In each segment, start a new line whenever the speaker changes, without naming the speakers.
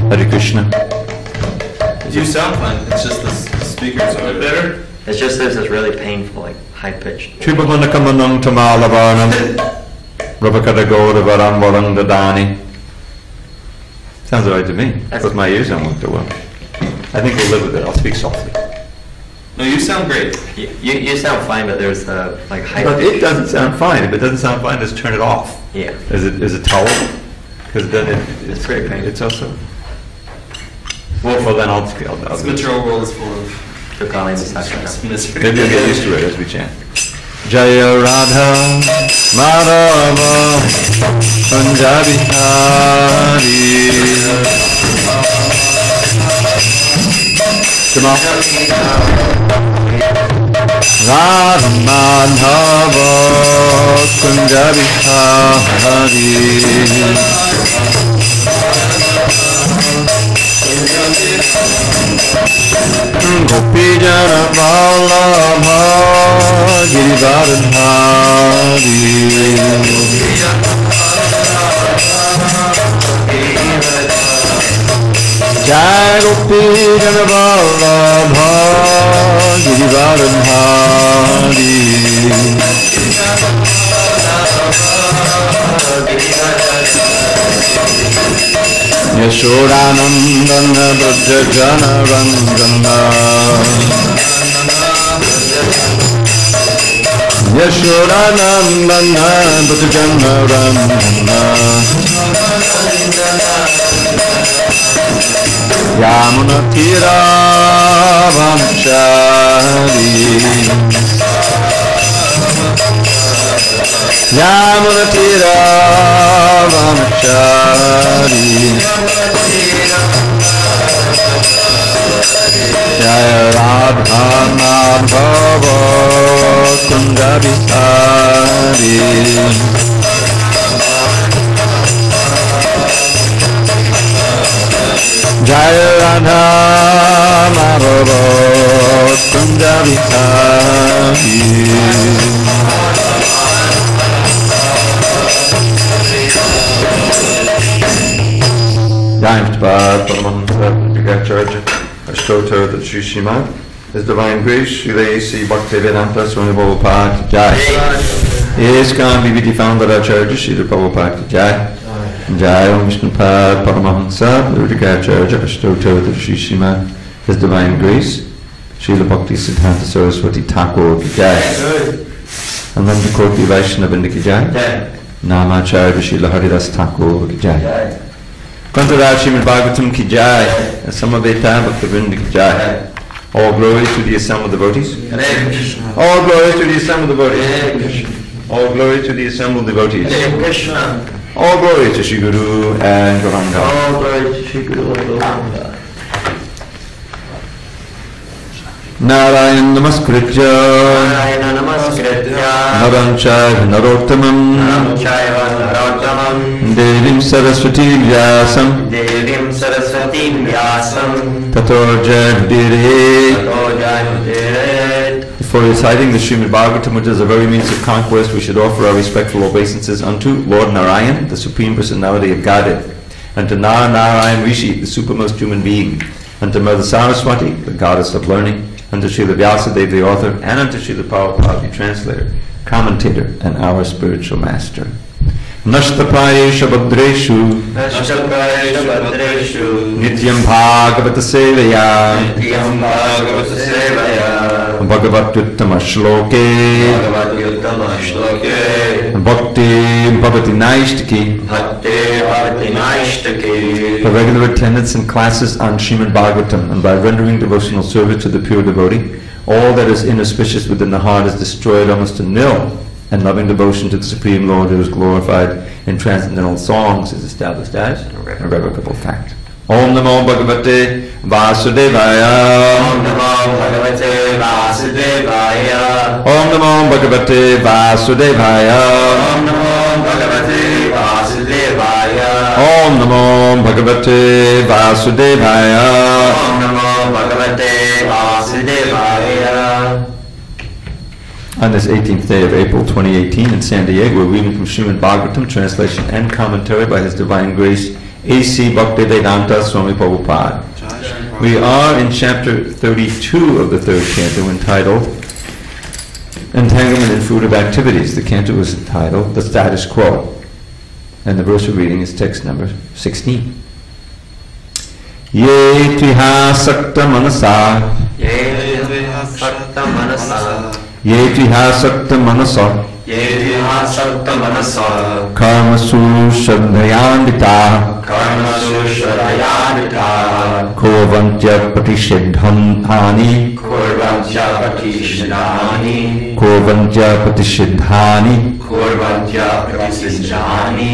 Hare Krishna.
You sound fine. It's just the speakers are better.
It's just this is really painful, like high pitched.
Tribhavanakamanam tamalavarnam Rabakadagora varam dadani. Sounds alright to me, because my ears don't work too well. I think we'll live with it. I'll speak softly.
No, you sound great.
You sound fine, but there's like high.
But it doesn't sound fine. If it doesn't sound fine, just turn it off.
Yeah.
Is it tolerable? Because then
it's pretty painful.
It's also. Well, then I'll
this material world is full of
misery. Maybe we'll get used to it as we chant. Jaya Radha Madhava Punjabi Hari. Come on. Radha Madhava Punjabi Hari. Gopi Jana Vallabha Giridharadhari. Jai Gopi Jana Vallabha Giridharadhari. Yashodanandana Brajajana Ranjana. Yashodanandana Brajajana Ranjana. Yamuna Tira Vamshari. Yamuna Tira Vamshari. Jaya Radha Madhava Kunja Bihari. Jaya Radha Madhava Kunja Bihari. Jayantpad Paramahamsa Jagacharya Ashtotar the Sri Srimad, His Divine Grace, Srila A.C. Bhaktivedanta Swami Prabhupada Jai. ISKCON BBT Founder Acharya Srila Prabhupada Jai. Jai Om Vishnupad Paramahamsa Jagacharya Ashtotar the Sri Srimad, His Divine Grace, Srila Bhakti Siddhanta Saraswati Thakur Jai. Ananda Koti Vaishnavindra Ki Jai. Namacharya Srila Haridas Thakur Jai. Kantaraj srimadbhagavatam ki jai, and Samaveta Bhaktivinoda ki jai. All glory to the assembled devotees. All glory to the assembled devotees. All glory to the assembled devotees. All glory to Shri Guru and Gauranga.
All glory to Shri Guru and Gauranga.
Narayan Namaskritya Naram Chaiva Narottamam Devim Saraswati Vyasam Tato Jayamudire. Before reciting the Srimad Bhagavatam, which is a very means of conquest, we should offer our respectful obeisances unto Lord Narayan, the Supreme Personality of Godhead, and to Narayan Rishi, the supermost human being, and to Mother Saraswati, the goddess of learning, unto Srila Vyasadeva, the author, and unto Srila Prabhupada, the translator, commentator, and our spiritual master. Nashtapayesha Bhadreshu Nityam Bhagavata Sevaya Bhagavatuttama Shloke Bhakti Bhavati Naishtaki. For regular attendance in classes on Srimad Bhagavatam and by rendering devotional service to the pure devotee, all that is inauspicious within the heart is destroyed almost to nil, and loving devotion to the Supreme Lord who is glorified in transcendental songs is established as a irrevocable fact. Om Namo Bhagavate Vasudevaya. Om Namo Bhagavate Vasudevaya. Om Namo Bhagavate Vasudevaya. Om Namo Bhagavate Vasudevaya. Om Namo Bhagavate Vasudevaya. Om Namo Bhagavate Vasudevaya. On this 18th day of April 2018 in SanDiego, we're reading from Srimad Bhagavatam, translation and commentary by His Divine Grace A.C. Bhaktivedanta Swami Prabhupada. We are in chapter 32 of the third canto, entitled Entanglement and Fruit of Activities. The canto is entitled The Status Quo, and the verse we're reading is text number 16. Ye tviha sakta manasa,
Ye sakta manasa,
ye tviha sakta manasa,
sakta manasa,
karmasu shraddhayandita,
karmasu shraddhayandita,
kovantya patishidhani,
kurvantya patishidhani,
kovantya patishidhani,
kurvantya patishidhani,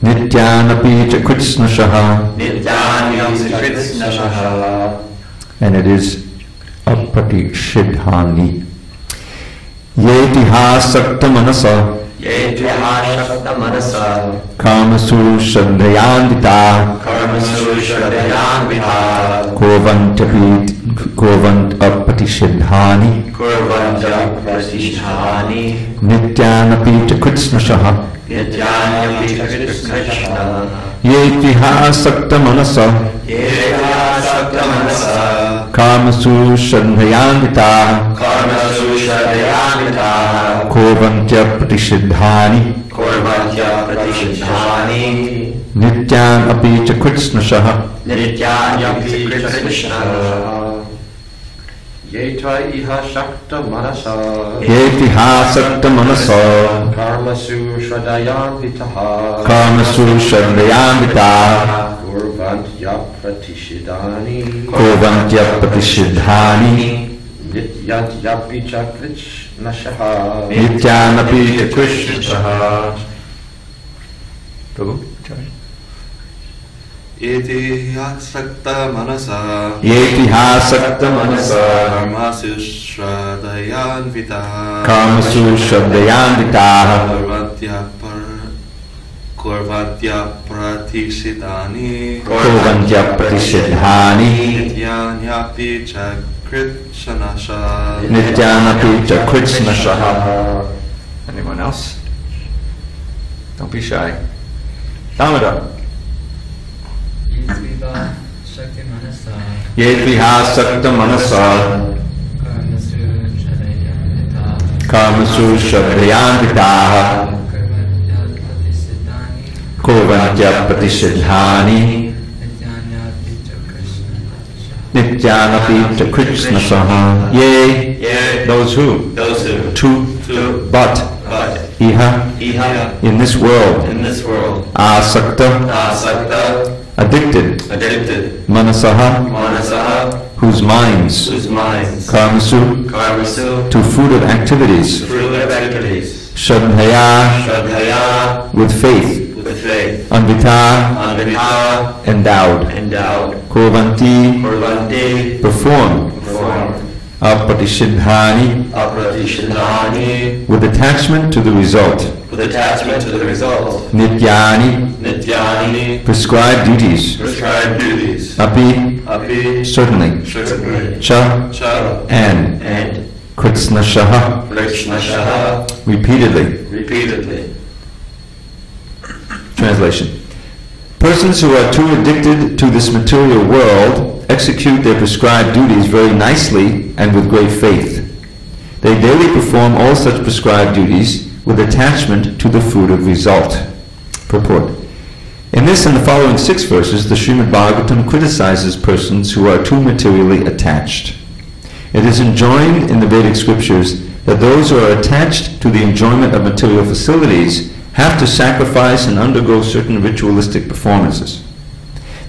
nityanapi cha kritsnashaha.
nityanapi kritsnashaha.
And it is apatishidhani. Yetiha sakta manasa,
Yetiha sakta manasa,
karmasu shraddhayandita,
karmasu shraddhayandita,
kovant apatishidhani,
kurvantya patishidhani,
nityanapi cha kritsnashaha.
nityanapi kritsnashaha.
Yetiha sakta manasa,
Yetiha sakta manasa,
karmasu shraddhayandita,
karmasu shraddhayandita,
kovantya patishidhani,
kurvantya patishidhani,
nityanapi cha kritsnashaha.
nityanapi kritsnashaha.
Yetva iha shakta manasa,
Yetiha sakta manasa,
karmasu shraddhayanvitaha,
karmasu shraddhayandita,
kurvantya pratishidhani,
kovantya patishidhani,
nityatyapi cha kritsnashaha.
nityanapi cha kritsnashaha. Prabhu?
Iti sakta manasa,
Yetiha sakta manasa,
karmasu shraddhayanvita,
karmasu shraddhayandita,
kurvantya pratishidhani,
kovantya patishidhani,
nityanyapi cha kritsnasha.
nityanapi cha kritsnashaha. Anyone else? Don't be shy. Damodar. Yetviha sakta manasa, karmasu shraddhayandita, kovantya patishidhani, nityanapi cha kritsnashaha. Yea, those who,
Those who,
to, but, iha, in this world, asakta,
asakta,
addicted,
addicted,
manasaha,
manasaha,
whose minds,
whose minds,
karmasu,
karmasu,
to fruit of activities,
fruit of activities,
shraddhaya,
shraddhaya,
with faith,
with faith,
anvita,
anvita,
endowed,
endowed,
kurvanti,
kurvanti,
perform,
perform,
apatishidhani,
apratishidhani,
with attachment to the result,
with attachment to the result,
nityani,
nityani,
prescribed duties,
prescribed duties,
api,
api,
certainly,
certainly,
cha,
cha,
and
and
kritsnashaha,
kritsnashaha,
repeatedly.
repeatedly.
Translation. Persons who are too addicted to this material world execute their prescribed duties very nicely and with great faith. They daily perform all such prescribed duties with attachment to the fruit of result. Purport. In this and the following 6 verses, the Srimad Bhagavatam criticizes persons who are too materially attached. It is enjoined in the Vedic scriptures that those who are attached to the enjoyment of material facilities have to sacrifice and undergo certain ritualistic performances.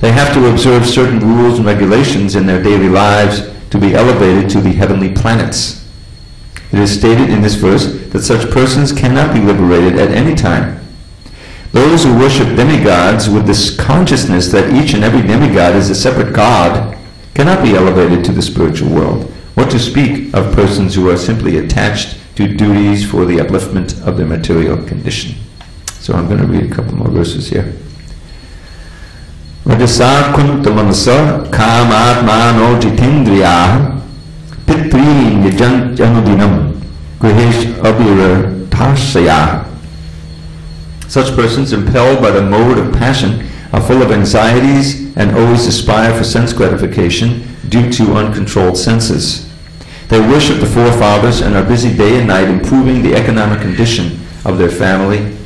They have to observe certain rules and regulations in their daily lives to be elevated to the heavenly planets. It is stated in this verse that such persons cannot be liberated at any time. Those who worship demigods with this consciousness that each and every demigod is a separate god cannot be elevated to the spiritual world. What to speak of persons who are simply attached to duties for the upliftment of their material condition. So I'm going to read a couple more verses here. Rajasa kunta manasa kamatmano jitindriya pitri janudinam grihesh abhira tarsaya. Such persons, impelled by the mode of passion, are full of anxieties and always aspire for sense gratification due to uncontrolled senses. They worship the forefathers and are busy day and night improving the economic condition of their family,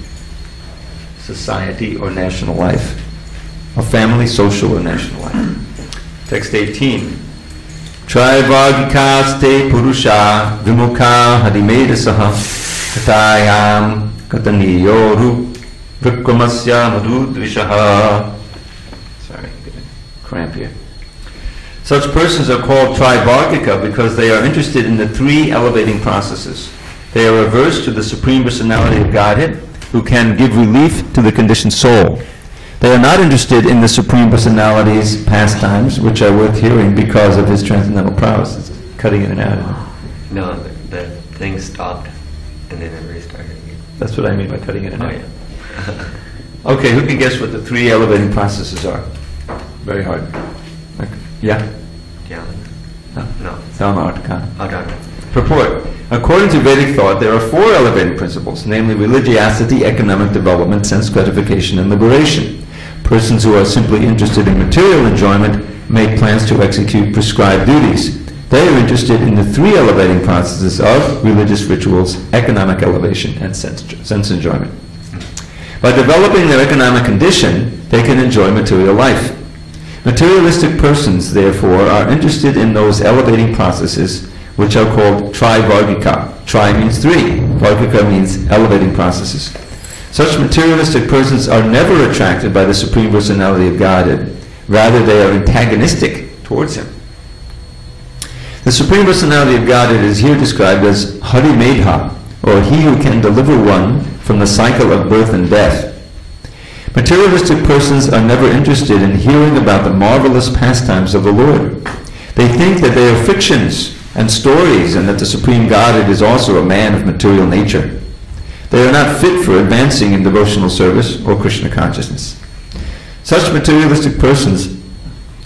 society, or national life. Or family, social, or national life. Text 18. Trivargikaste purusha vimukha hadimedasaha katayam kataniyoru vikramasya madhudvishaha. Sorry, I'm getting a cramp here. Such persons are called Trivargika because they are interested in the three elevating processes. They are averse to the Supreme Personality of Godhead, who can give relief to the conditioned soul. They are not interested in the Supreme Personality's pastimes, which are worth hearing because of his transcendental prowess. It's cutting in and out.
No, the thing stopped and then it restarted again.
That's what I mean by cutting in and
Oh,
out.
yeah.
Okay, who can guess what the three elevating processes are? Very hard. Okay. Yeah?
Dhyan.
No.
No.
Dharma, Arthakana.
Oh, Dharma.
Purport. According to Vedic thought, there are four elevating principles, namely religiosity, economic development, sense gratification, and liberation. Persons who are simply interested in material enjoyment make plans to execute prescribed duties. They are interested in the three elevating processes of religious rituals, economic elevation, and sense enjoyment. By developing their economic condition, they can enjoy material life. Materialistic persons, therefore, are interested in those elevating processes which are called Trivargika. Tri means three. Vargika means elevating processes. Such materialistic persons are never attracted by the Supreme Personality of Godhead. Rather, they are antagonistic towards him. The Supreme Personality of Godhead is here described as Hari Medha, or he who can deliver one from the cycle of birth and death. Materialistic persons are never interested in hearing about the marvelous pastimes of the Lord. They think that they are fictions and stories, and that the Supreme Godhead is also a man of material nature. They are not fit for advancing in devotional service or Krishna consciousness. Such materialistic persons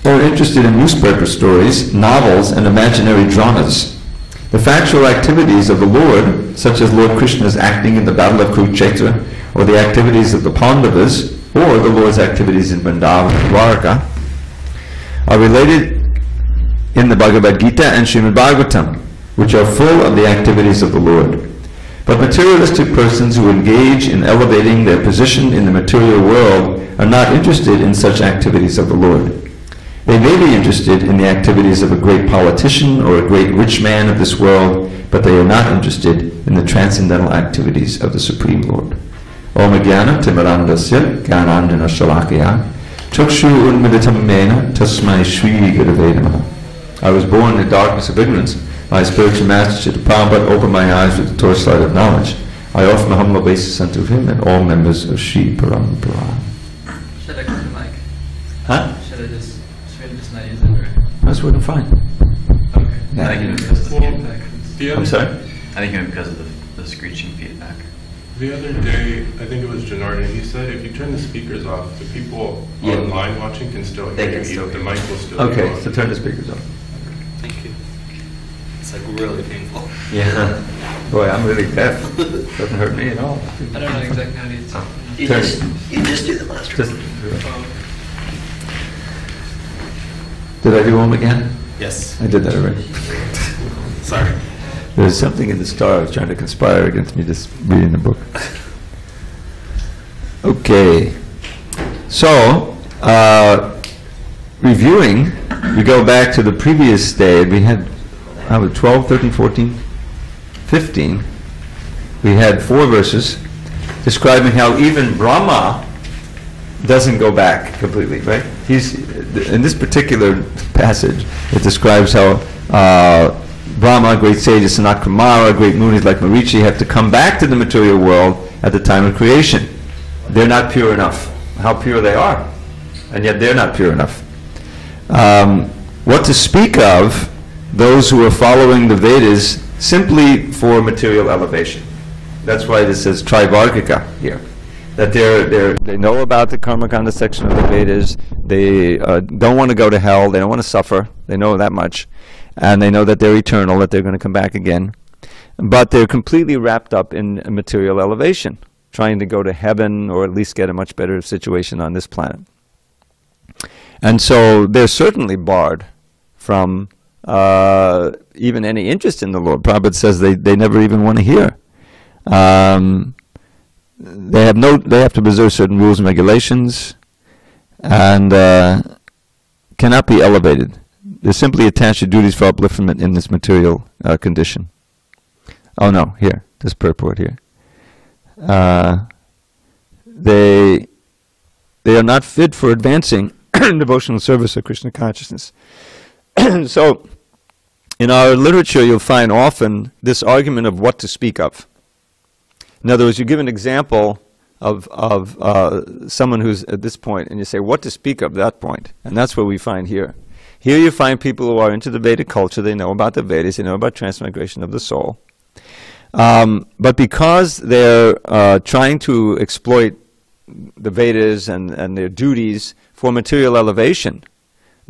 are interested in newspaper stories, novels, and imaginary dramas. The factual activities of the Lord, such as Lord Krishna's acting in the Battle of Kurukshetra, or the activities of the Pandavas, or the Lord's activities in Vrindavan and Dwarka, are related in the Bhagavad Gita and srimadbhagavatam, which are full of the activities of the Lord. But materialistic persons who engage in elevating their position in the material world are not interested in such activities of the Lord. They may be interested in the activities of a great politician or a great rich man of this world, but they are not interested in the transcendental activities of the Supreme Lord. Om Jnana Timirandasya Jnanandjana Shalakaya Chakshu Unmilitam Mena Tasmai Shri Gurave Namaha. I was born in the darkness of ignorance. My spiritual master Chitta Prabhupada opened my eyes with the torchlight of knowledge. I offer my humble obeisance unto him and all members of Shri Parampara.
Should I cut the mic?
Huh?
Should I just not use it? Or?
That's working fine.
Okay.
Yeah.
I think it was because of the feedback.
I'm sorry?
I think it was because of the screeching feedback.
The other day, I think it was Janardhan, he said if you turn the speakers off, the people online watching can still
They
hear
can
you.
still
The
hear
mic will still be
Okay,
on.
so turn the speakers off.
Thank you. It's like really painful.
Yeah.
Boy, I'm really deaf. Doesn't hurt me at all.
I don't know exactly how to use it.
You just do the mantra.
Just, did I do them again?
Yes.
I did that already.
Sorry.
There's something in the stars trying to conspire against me just reading the book. Okay. So, reviewing, we go back to the previous day. We had 12, 13, 14, 15. We had 4 verses describing how even Brahma doesn't go back completely, right? In this particular passage, it describes how Brahma, a great sage, Sanat Kumara, great munis like Marichi, have to come back to the material world at the time of creation. They're not pure enough. How pure they are, and yet they're not pure enough. What to speak of those who are following the Vedas simply for material elevation? That's why this says Trivargika here. That they know about the Karmakanda section of the Vedas. They don't want to go to hell. They don't want to suffer. They know that much. And they know that they're eternal, that they're going to come back again. But they're completely wrapped up in material elevation, trying to go to heaven or at least get a much better situation on this planet. And so they're certainly barred from even any interest in the Lord. Prabhupada says they never even want to hear. They have to preserve certain rules and regulations, and cannot be elevated. They're simply attached to duties for upliftment in this material condition. Oh no, here, this purport here. They are not fit for advancing devotional service or Krishna consciousness. So, in our literature, you'll find often this argument of what to speak of. In other words, you give an example of someone who's at this point, and you say, what to speak of that point? And that's what we find here. Here you find people who are into the Vedic culture, they know about the Vedas, they know about transmigration of the soul. But because they're trying to exploit the Vedas and their duties for material elevation,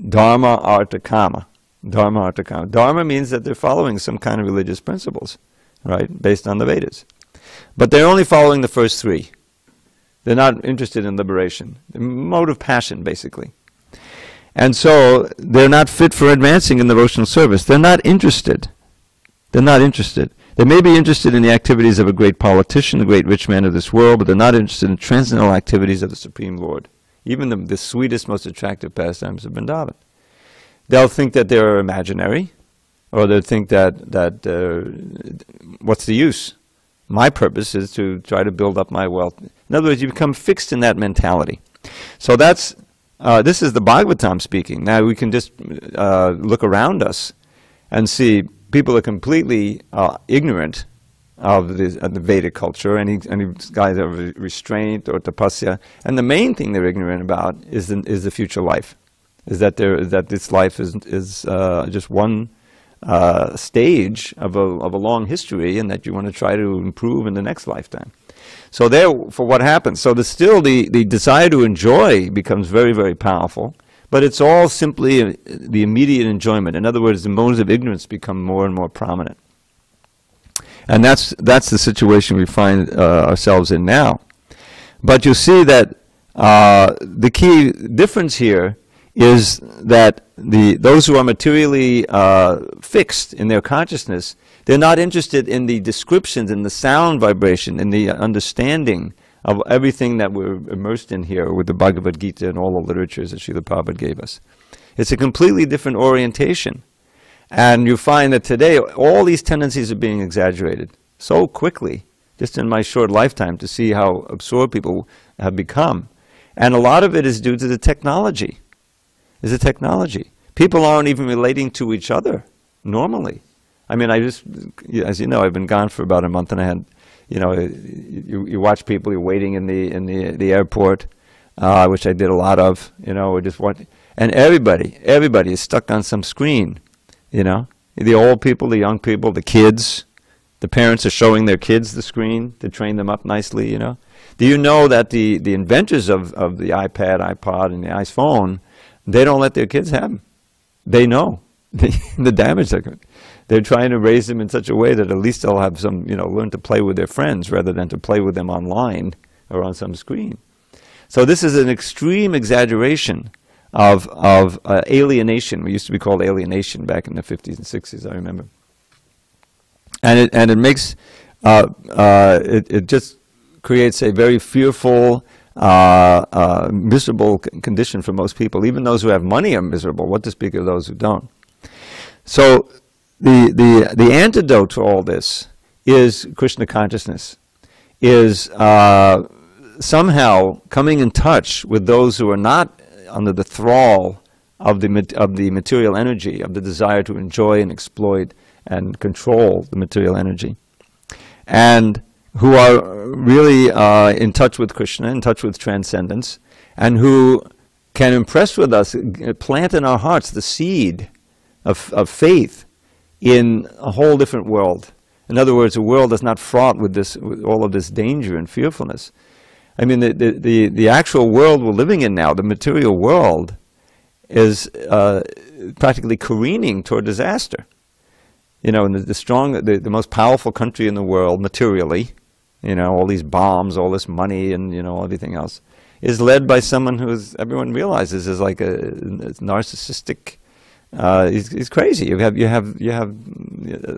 dharma, artha, kama. Dharma, artha, kama. Dharma means that they're following some kind of religious principles, right, based on the Vedas. But they're only following the first three. They're not interested in liberation. The mode of passion, basically. And so they're not fit for advancing in devotional service. They're not interested. They're not interested. They may be interested in the activities of a great politician, a great rich man of this world, but they're not interested in transcendental activities of the Supreme Lord. Even the sweetest, most attractive pastimes of Vrindavan. They'll think that they're imaginary, or they'll think that what's the use? My purpose is to try to build up my wealth. In other words, you become fixed in that mentality. So that's, this is the Bhagavatam speaking. Now we can just look around us and see people are completely ignorant of the Vedic culture, any guys of restraint or tapasya. And the main thing they're ignorant about is the future life. Is that this life is just one stage of a long history, and that you want to try to improve in the next lifetime. So for what happens? So the desire to enjoy becomes very, very powerful, but it's all simply the immediate enjoyment. In other words, the modes of ignorance become more and more prominent. And that's the situation we find ourselves in now. But you see that the key difference here is that those who are materially fixed in their consciousness, they're not interested in the descriptions, in the sound vibration, in the understanding of everything that we're immersed in here with the Bhagavad Gita and all the literatures that Srila Prabhupada gave us. It's a completely different orientation. And you find that today all these tendencies are being exaggerated so quickly, just in my short lifetime, to see how absorbed people have become. And a lot of it is due to the technology. Is the technology. People aren't even relating to each other normally. I mean, as you know, I've been gone for about a month, and I had, you watch people, you're waiting in the airport, which I did a lot of, or just and everybody is stuck on some screen, the old people, the young people, the kids, the parents are showing their kids the screen to train them up nicely, Do you know that the inventors of the iPad, iPod, and the iPhone, they don't let their kids have them. They know the damage they're trying to raise them in such a way that at least they'll have some, learn to play with their friends rather than to play with them online or on some screen. So this is an extreme exaggeration of alienation. We used to be called alienation back in the 50s and 60s, I remember. And it makes, it just creates a very fearful, miserable condition for most people. Even those who have money are miserable. What to speak of those who don't? So the antidote to all this is Krishna consciousness, is somehow coming in touch with those who are not under the thrall of the material energy, of the desire to enjoy and exploit and control the material energy, and who are really in touch with Krishna, in touch with transcendence, and who can impress with us, plant in our hearts the seed of faith in a whole different world. In other words, a world that's not fraught with all of this danger and fearfulness. I mean, the actual world we're living in now, the material world, is practically careening toward disaster. And the most powerful country in the world materially, all these bombs, all this money, and everything else, is led by someone who everyone realizes is like a narcissistic. He's crazy. You have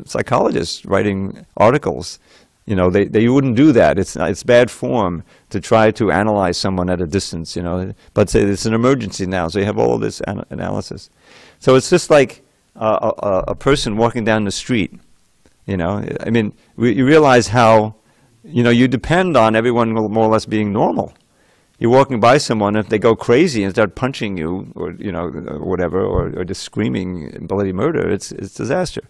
psychologists writing articles. You know, they wouldn't do that. It's bad form to try to analyze someone at a distance. You know, but say it's an emergency now, so you have all of this analysis. So it's just like a person walking down the street. You know, I mean, you realize how, you know, you depend on everyone more or less being normal. You're walking by someone, if they go crazy and start punching you, or you know, or whatever, or just screaming bloody murder, it's disaster.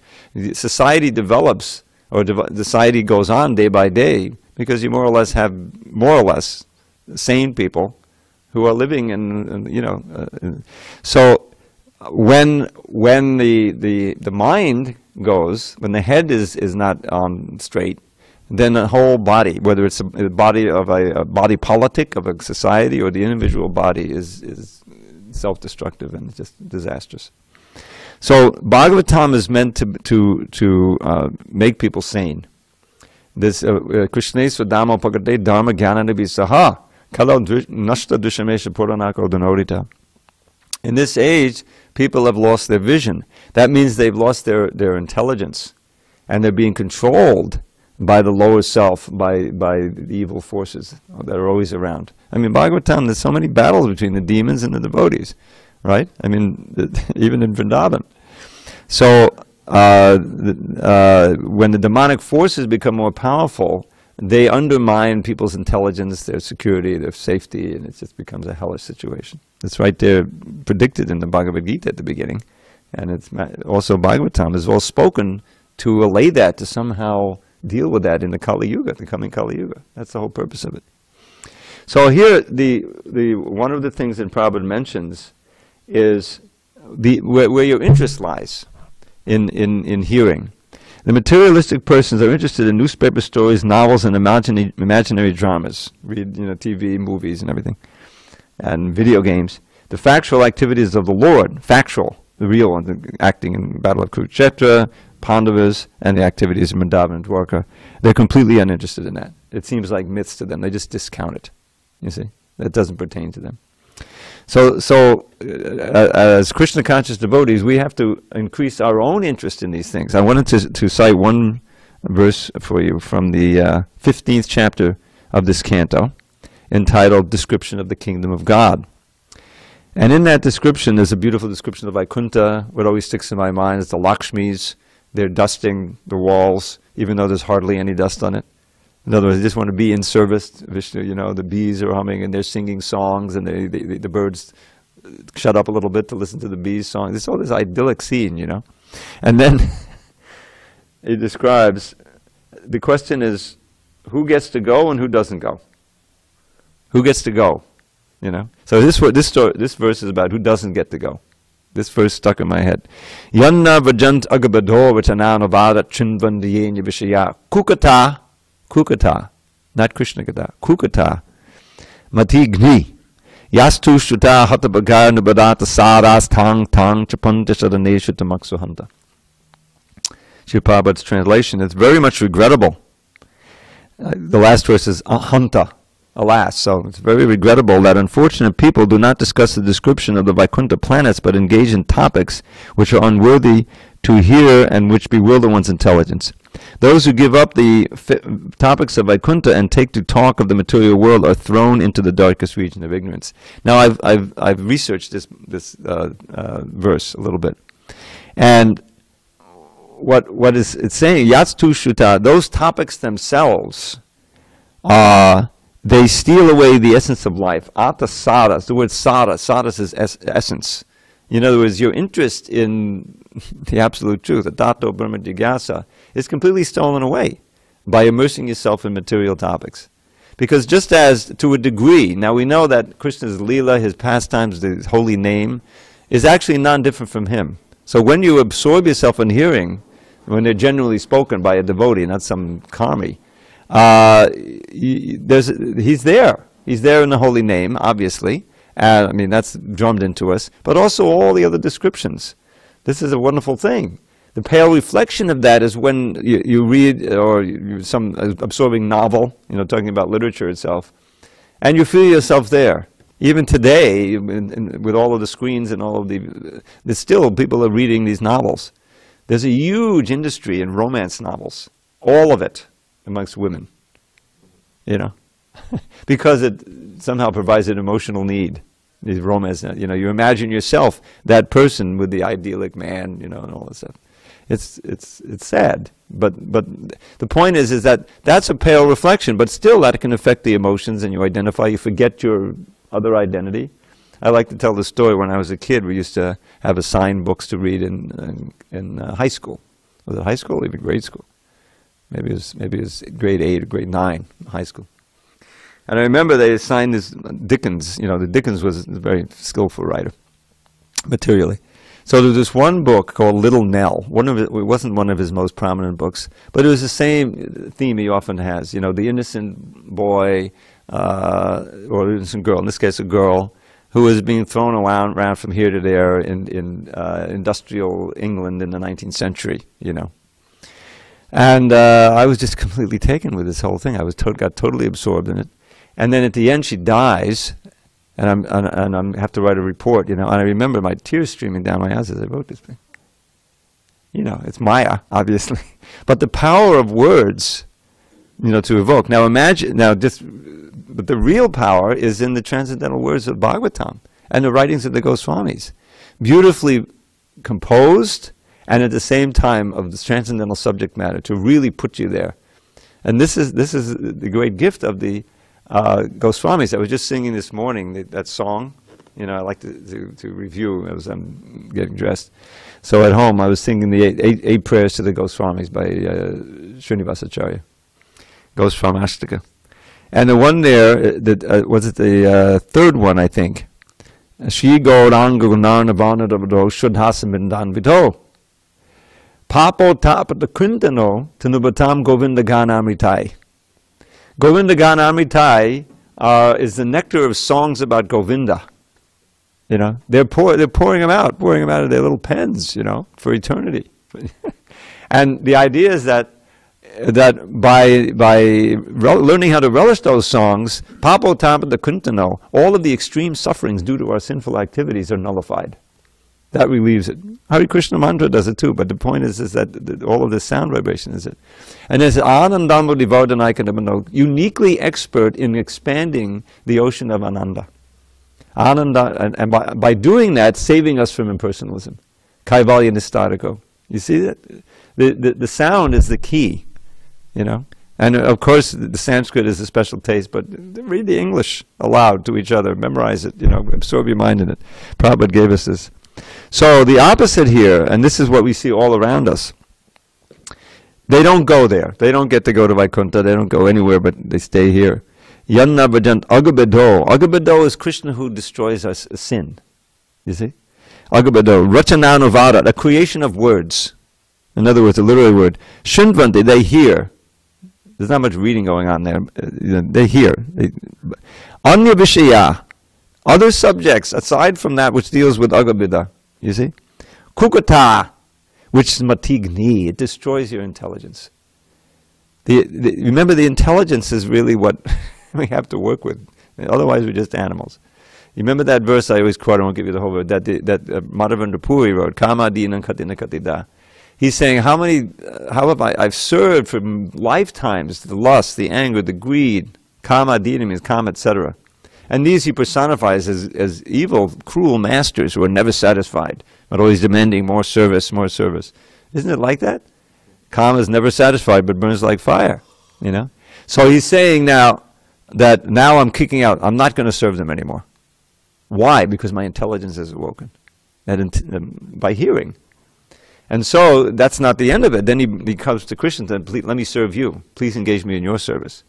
Society develops, or society goes on day by day, because you more or less have sane people who are living in you know. So when the mind goes, when the head is not on straight, then the whole body, whether it's a body of a body politic of a society or the individual body, is self-destructive and just disastrous. So Bhagavatam is meant to make people sane. This Krishna Swadama Pagate Dharma Jnana Saha Kalau Nashta Dushamesha Puranako Dhanorita. In this age, people have lost their vision. That means they've lost their intelligence, and they're being controlled by the lower self, by the evil forces that are always around. I mean, Bhagavatam, there's so many battles between the demons and the devotees, right? I mean, even in Vrindavan. So, when the demonic forces become more powerful, they undermine people's intelligence, their security, their safety, and it just becomes a hellish situation. It's right there predicted in the Bhagavad Gita at the beginning. And it's also Bhagavatam is all spoken to allay that, to somehow deal with that in the Kali Yuga, the coming Kali Yuga. That's the whole purpose of it. So here, one of the things that Prabhupada mentions is where your interest lies in hearing. The materialistic persons are interested in newspaper stories, novels, and imaginary dramas. Read, you know, TV, movies, and everything, and video games. The factual activities of the Lord, factual, the real one, the acting in Battle of Kurukshetra, Pandavas, and the activities of Vrindavan and Dwarka, they're completely uninterested in that. It seems like myths to them. They just discount it. You see, that doesn't pertain to them. So as Krishna conscious devotees, we have to increase our own interest in these things. I wanted to cite one verse for you from the 15th chapter of this canto, entitled Description of the Kingdom of God. And in that description, there's a beautiful description of Vaikuntha. What always sticks in my mind is the Lakshmis. They're dusting the walls, even though there's hardly any dust on it. In other words, they just want to be in service to Vishnu. You know, the bees are humming and they're singing songs, and the birds shut up a little bit to listen to the bees' song. It's all this idyllic scene, you know. And then it describes, the question is, who gets to go and who doesn't go? Who gets to go? You know. So this verse is about who doesn't get to go. This verse stuck in my head. Yanna vajant agabadho vachananavada chinvandiyenya vishaya kukata, not Krishna kata, kukata, matigni, yastu shuta hatabagar nubadata saras tang chapanta shadanesha tamaksuhanta. Srila Prabhupada's translation, it's very much regrettable. The last verse is ahanta, alas. So it's very regrettable that unfortunate people do not discuss the description of the Vaikuntha planets, but engage in topics which are unworthy to hear and which bewilder one's intelligence. Those who give up the topics of Vaikuntha and take to talk of the material world are thrown into the darkest region of ignorance. Now I've researched this verse a little bit, and what is it's saying? Yatstu Shuta. Those topics themselves, they steal away the essence of life. Ata saras. The word saras is essence. In other words, your interest in the absolute truth, the Tato Brahma Jigyasa, is completely stolen away by immersing yourself in material topics. Because just as, to a degree, now we know that Krishna's Leela, his pastimes, his holy name, is actually non-different from him. So when you absorb yourself in hearing, when they're genuinely spoken by a devotee, not some karmi, he's there. He's there in the holy name, obviously. I mean, that's drummed into us. But also all the other descriptions. This is a wonderful thing. The pale reflection of that is when you read some absorbing novel, you know, talking about literature itself, And you feel yourself there. Even today, with all of the screens and all of there's still people are reading these novels. There's a huge industry in romance novels, all of it amongst women, you know, because it somehow provides an emotional need. These romance, you know, you imagine yourself that person with the idyllic man, you know, and all this stuff. It's sad, but the point is that that's a pale reflection, but still that can affect the emotions, and you identify, you forget your other identity. I like to tell the story. When I was a kid, we used to have assigned books to read in high school. Was it high school or even grade school? Maybe it was grade 8 or grade 9, high school. And I remember they assigned this Dickens. You know, the Dickens was a very skillful writer, materially. So there was this one book called Little Nell. It wasn't one of his most prominent books, but it was the same theme he often has. You know, the innocent boy or innocent girl, in this case a girl, who was being thrown around from here to there in industrial England in the 19th century, you know. And I was just completely taken with this whole thing. I got totally absorbed in it. And then at the end she dies, and I have to write a report, you know. And I remember my tears streaming down my eyes as I wrote this thing. You know, it's Maya, obviously, but the power of words, you know, to evoke. Now imagine, but the real power is in the transcendental words of Bhagavatam and the writings of the Goswamis, beautifully composed, and at the same time of the transcendental subject matter to really put you there. And this is the great gift of the Goswamis. I was just singing this morning that song. You know, I like to review as I'm getting dressed. So at home I was singing the eight prayers to the Goswamis by Srinivasacharya, Goswamashtaka. And the one there, was it the third one, I think? Shri Gauranga Gunarna Vanadabdo Shuddhasamindhan Vito. Papo Tapata Quintano Tanubatam Govinda Ganamritai. Govinda Ganamritai is the nectar of songs about Govinda. You know, they're pouring them out of their little pens, you know, for eternity. And the idea is that by learning how to relish those songs, Papo Tapata Quintano, all of the extreme sufferings due to our sinful activities are nullified. That relieves it. Hare Krishna mantra does it too, but the point is that all of this sound vibration is it. And there's Anandambo Devardhanaikadamano, uniquely expert in expanding the ocean of Ananda. Ananda, and by doing that, saving us from impersonalism. Kaivalya Nistariko. You see that? The sound is the key, you know. And of course, the Sanskrit is a special taste, but read the English aloud to each other, memorize it, you know, absorb your mind in it. Prabhupada gave us this. So the opposite here, and this is what we see all around us, they don't go there. They don't get to go to Vaikuntha. They don't go anywhere, but they stay here. Yanna Bhajant Agabedo. Agabedo is Krishna who destroys us sin. You see? Agabedo. Rachananuvada, a creation of words. In other words, a literary word. Shindvanti, they hear. There's not much reading going on there. They hear. Anya Vishaya. Other subjects, aside from that which deals with Agabida, you see? Kukata, which is matigni, it destroys your intelligence. Remember, the intelligence is really what we have to work with. Otherwise, we're just animals. You remember that verse I always quote, I won't give you the whole verse, that Madhavendra Puri wrote, Kama Dina Katina Katida. He's saying, how have I've served for lifetimes, the lust, the anger, the greed, Kama Dina means Kama, etc. And these he personifies as evil, cruel masters who are never satisfied, but always demanding more service, more service. Isn't it like that? Kama is never satisfied, but burns like fire, you know? So he's saying now that now I'm kicking out. I'm not going to serve them anymore. Why? Because my intelligence is awoken by hearing. And so that's not the end of it. Then he comes to Krishna and says, let me serve you. Please engage me in your service.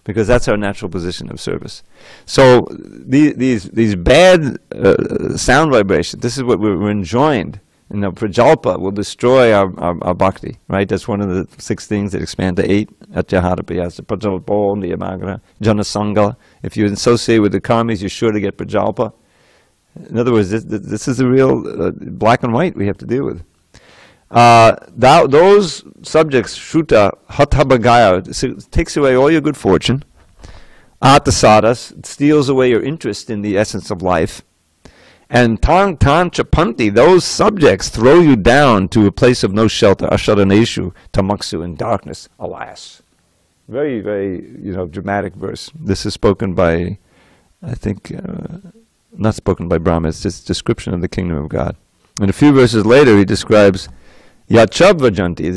Because that's our natural position of service. So these bad sound vibrations, this is what we're enjoined. You know, prajalpa will destroy our bhakti, right? That's one of the 6 things that expand to 8. Atyahara prajalpo, niyamagra, janasanga. If you associate with the karmis, you're sure to get prajalpa. In other words, this is the real black and white we have to deal with. Those subjects, shruta, hathabhagaya, takes away all your good fortune. atasadas, it steals away your interest in the essence of life. And tang tan chapanti, those subjects throw you down to a place of no shelter, ashadaneshu, tamaksu, in darkness, alas. Very, very, dramatic verse. This is spoken by, I think, not spoken by Brahma, it's just description of the kingdom of God. And a few verses later he describes Yachavrajanti,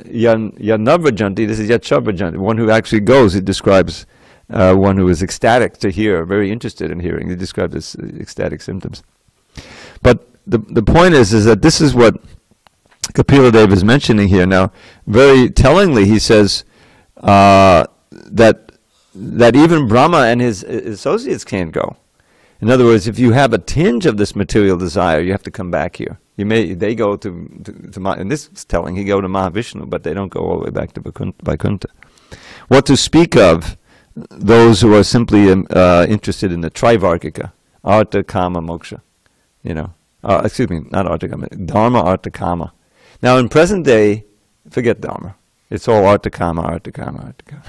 Yanavrajanti, this is Yachavrajanti, one who actually goes. He describes one who is ecstatic to hear, very interested in hearing. He describes his ecstatic symptoms. But the point is that this is what Kapila Deva is mentioning here. Now, very tellingly, he says that even Brahma and his associates can't go. In other words, if you have a tinge of this material desire, you have to come back here. They go to and this is telling, he go to Mahavishnu, but they don't go all the way back to Vaikuntha. What to speak of those who are simply interested in the Trivargika, Artha, Kama, Moksha, excuse me, not Artha, Kama, Dharma, Artha, Kama. Now in present day, forget Dharma. It's all Artha, Kama, Artha, Kama, Artha, Kama.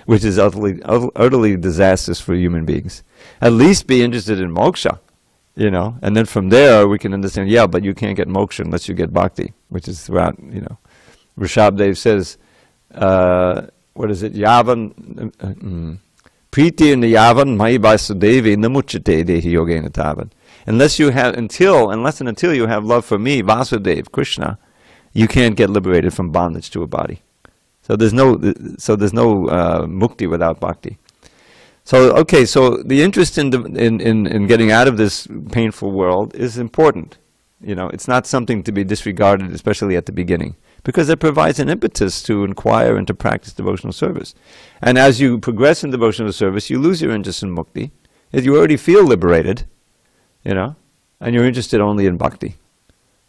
Which is utterly disastrous for human beings. At least be interested in moksha, and then from there we can understand, but you can't get moksha unless you get bhakti, which is throughout, Rishabdev says, what is it, Yavan, Priti in the Yavan, Mai Vasudevi, Namuchate Dehi Yogena Tavan. Unless and until you have love for me, Vasudev, Krishna, you can't get liberated from bondage to a body. So there's no mukti without bhakti. So the interest in getting out of this painful world is important. It's not something to be disregarded, especially at the beginning, because it provides an impetus to inquire and to practice devotional service. And as you progress in devotional service, you lose your interest in mukti. You already feel liberated, and you're interested only in bhakti.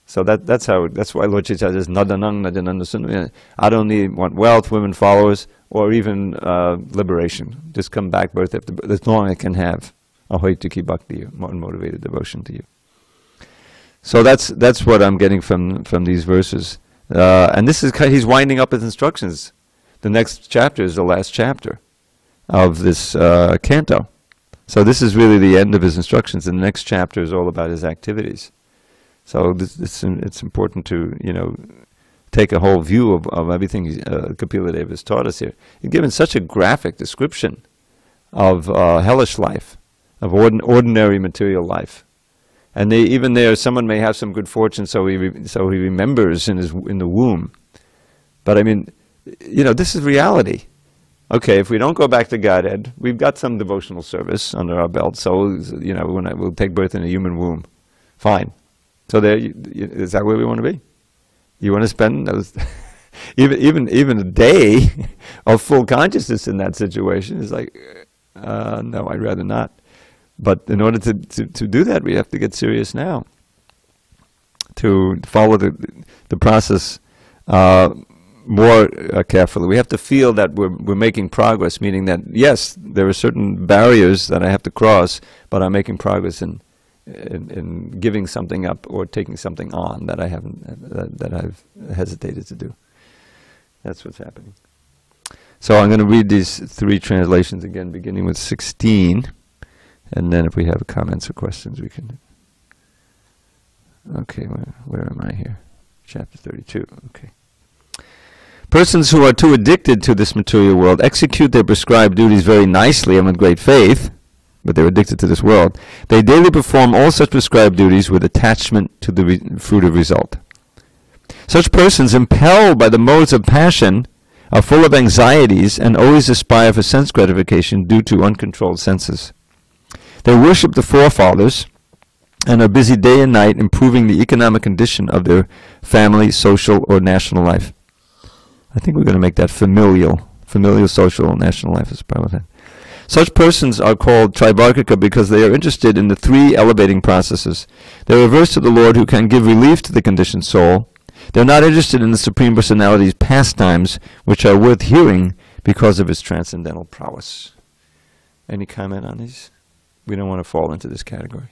So that's why Lord Chaitanya says, Nadanang Nadananda. I don't want wealth, women, followers, or even liberation. Just come back birth after birth, as long as I can have ahoituki bhakti, motivated devotion to you. So that's what I'm getting from these verses. And this is he's winding up his instructions. The next chapter is the last chapter of this canto. So this is really the end of his instructions, and the next chapter is all about his activities. So it's important to take a whole view of everything Kapila Deva has taught us here. He's given such a graphic description of hellish life, of ordinary material life, and even there, someone may have some good fortune, so he remembers in the womb. But I mean, this is reality. Okay, if we don't go back to Godhead, we've got some devotional service under our belt. So we'll take birth in a human womb. Fine. So is that where we want to be? You want to spend those even a day of full consciousness in that situation? Is like, no, I'd rather not. But in order to do that, we have to get serious now. To follow the process more carefully, we have to feel that we're making progress. Meaning that yes, there are certain barriers that I have to cross, but I'm making progress in giving something up or taking something on that I haven't, that I've hesitated to do. That's what's happening. So I'm going to read these three translations again, beginning with 16, and then if we have comments or questions, we can. Okay, where am I here? Chapter 32. Okay. Persons who are too addicted to this material world execute their prescribed duties very nicely and with great faith, but they're addicted to this world. They daily perform all such prescribed duties with attachment to the fruit of result. Such persons, impelled by the modes of passion, are full of anxieties and always aspire for sense gratification due to uncontrolled senses. They worship the forefathers and are busy day and night improving the economic condition of their family, social, or national life. I think we're going to make that familial, social, national life is probably that. Such persons are called Trivargika because they are interested in the three elevating processes. They are averse to the Lord who can give relief to the conditioned soul. They are not interested in the Supreme Personality's pastimes, which are worth hearing because of its transcendental prowess. Any comment on these? We don't want to fall into this category.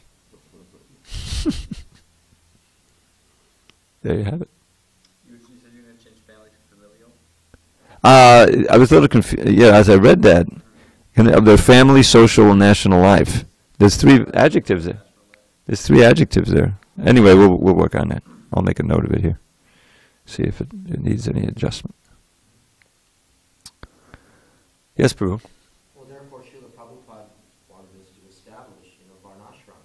There you have it.
You said you're going to change family to familial?
I was a little confused. Yeah, as I read that, Of their family, social, and national life. There's 3 adjectives there. There's 3 adjectives there. Anyway, we'll work on that. I'll make a note of it here. See if it needs any adjustment. Yes, Prabhu.
Well, therefore, Srila Prabhupada wanted us to establish, varnashram,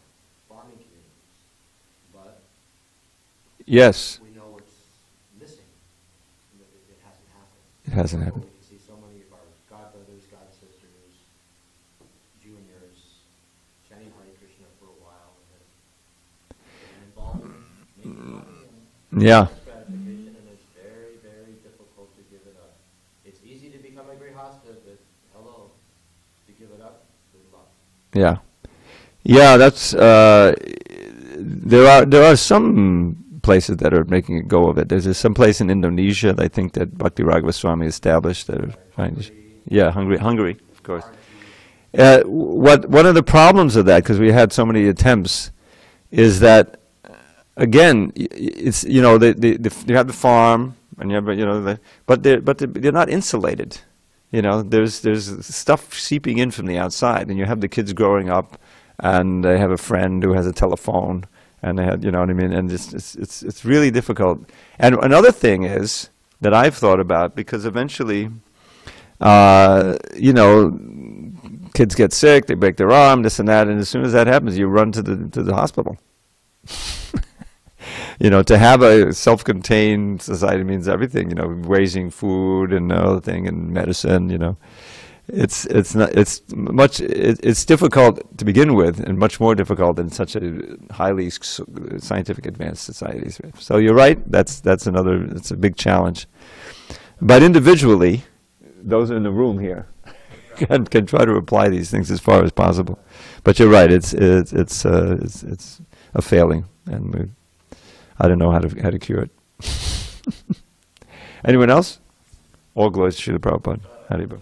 farming communities. But
yes,
we know what's missing. It hasn't happened.
it hasn't happened.
We can see so many of our godbrothers, godsisters, juniors, chanting Hare Krishna for a while, and then getting involved in making money and
Yeah.
gratification, and it's very, very difficult to give it up. It's easy to become a great hostess, but hello, to give it up, good luck.
Yeah. Yeah, that's there are some places that are making a go of it. There's some place in Indonesia that I think that Bhakti Raghava Swami established that are trying to, yeah, Hungary, of course. One of the problems of that, because we had so many attempts, is that again, it's you have the farm and you have but they're not insulated. There's stuff seeping in from the outside, and you have the kids growing up, and they have a friend who has a telephone, and they have, what I mean, and it's really difficult. And another thing is that I've thought about, because eventually, kids get sick, they break their arm, this and that, and as soon as that happens, you run to the hospital. To have a self-contained society means everything. Raising food and other thing, and medicine. It's difficult to begin with, and much more difficult in such a highly scientific advanced societies. So you're right. That's a big challenge. But individually, those in the room here can try to apply these things as far as possible. But you're right. It's a failing, and I don't know how to cure it. Anyone else? All glories to Srila Prabhupada. Haribol.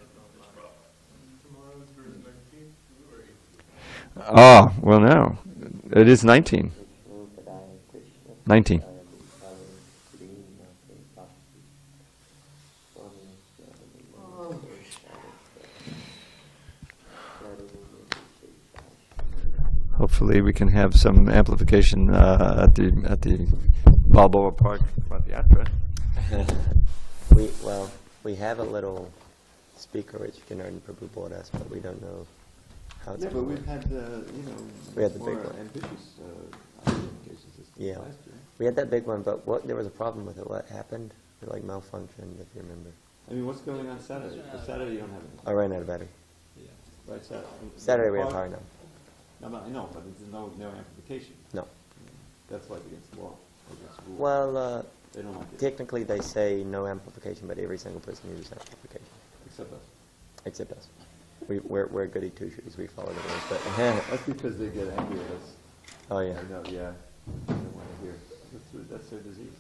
Ah, well now, it is 19. 19. Hopefully we can have some amplification at the Balboa Park Yatra.
We have a little speaker which Janardhan Prabhu bought us, but we don't know how it's going.
We've had
we had the big one.
Ambitious cases
Yeah, we had that big one, but there was a problem with it. What happened? It malfunctioned, if you remember.
I mean, what's going on Saturday? For Saturday you don't have anything.
I ran out of battery.
Yeah. Right,
Saturday we have power now.
No, I know, but there's no amplification.
No.
That's like against the law.
Well,
they don't like it.
technically they say no amplification, but every single person uses amplification.
Except us.
Except us. We're goody two-shoes. We follow the rules, but
That's because they get angry at us.
oh yeah.
I know, yeah. They don't want to hear. That's their disease.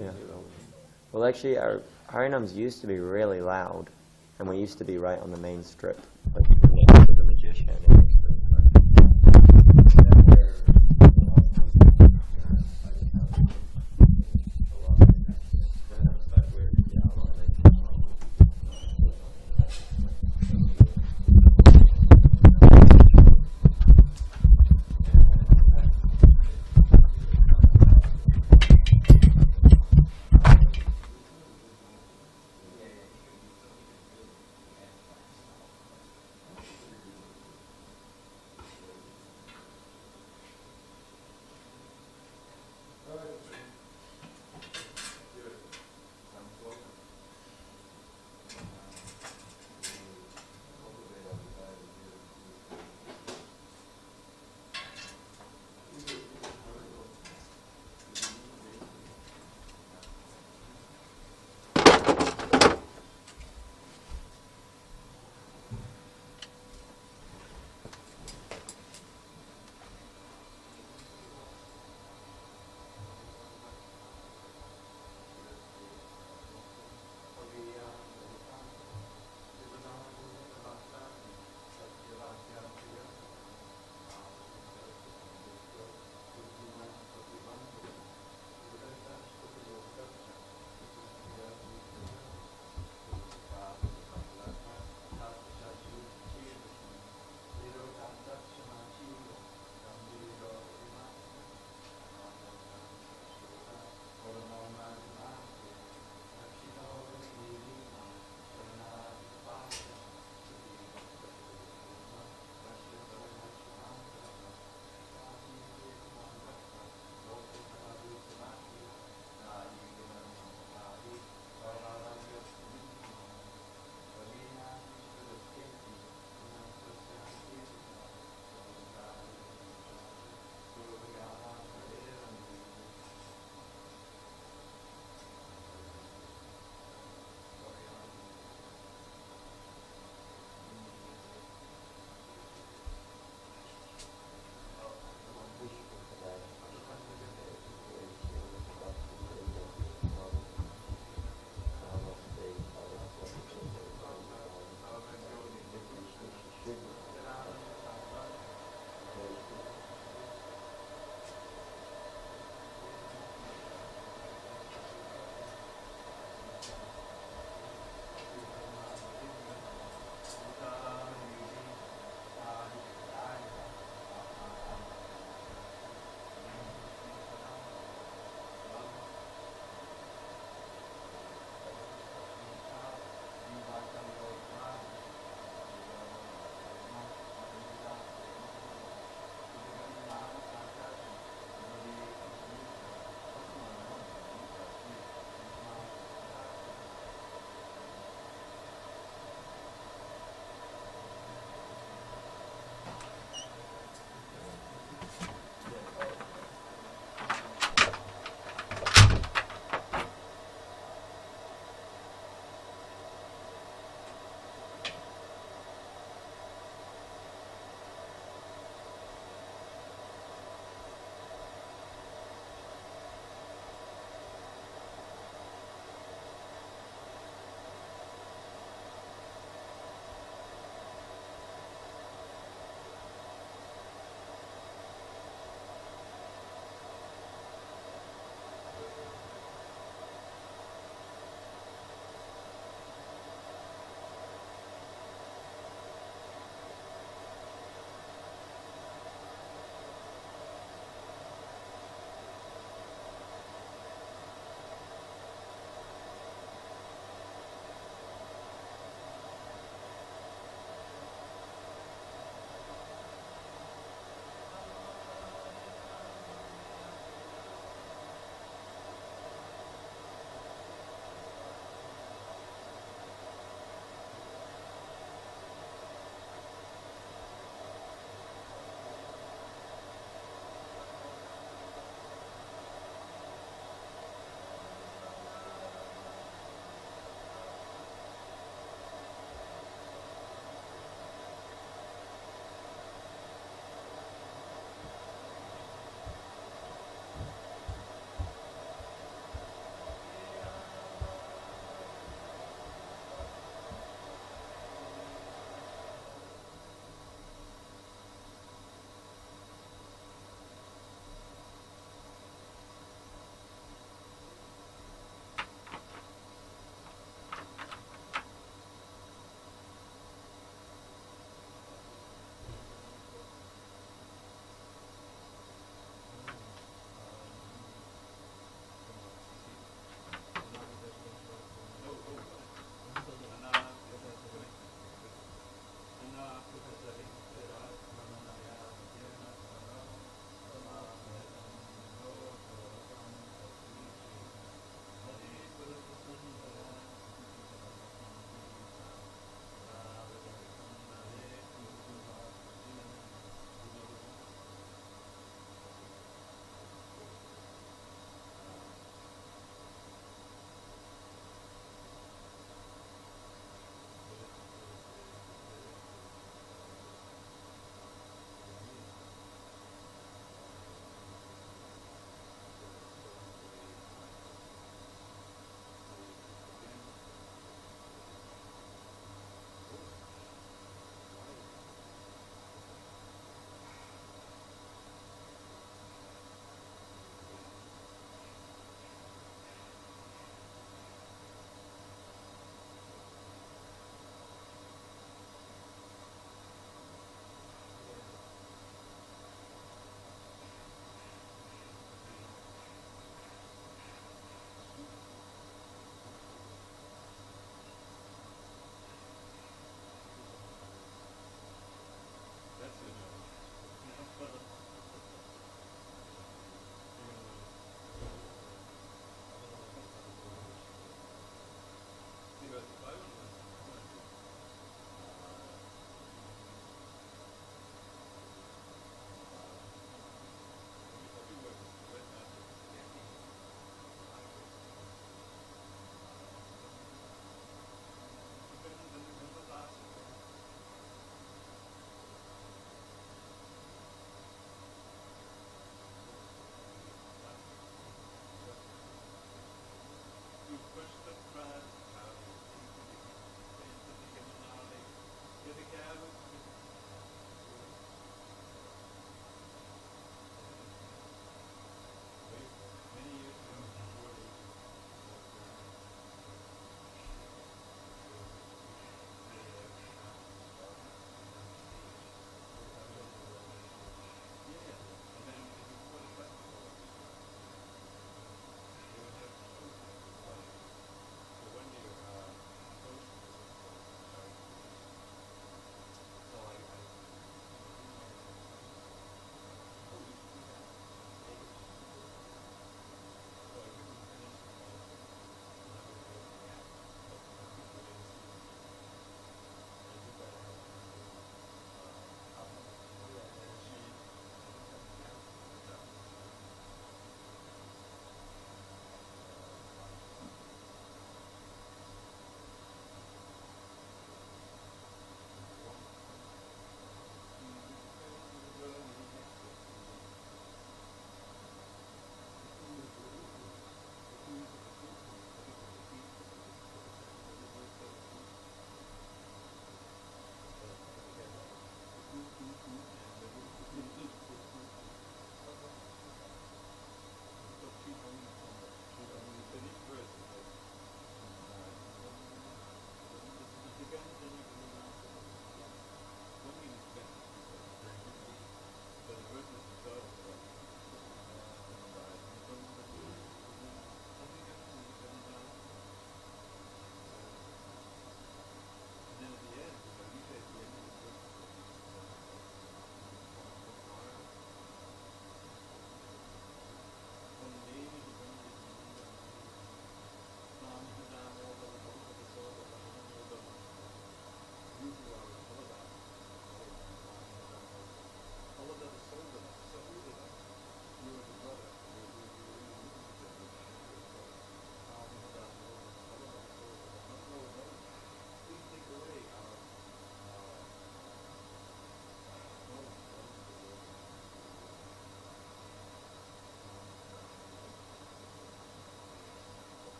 Yeah. Well, actually, our Harinams used to be really loud, and we used to be right on the main strip, like next to the magician.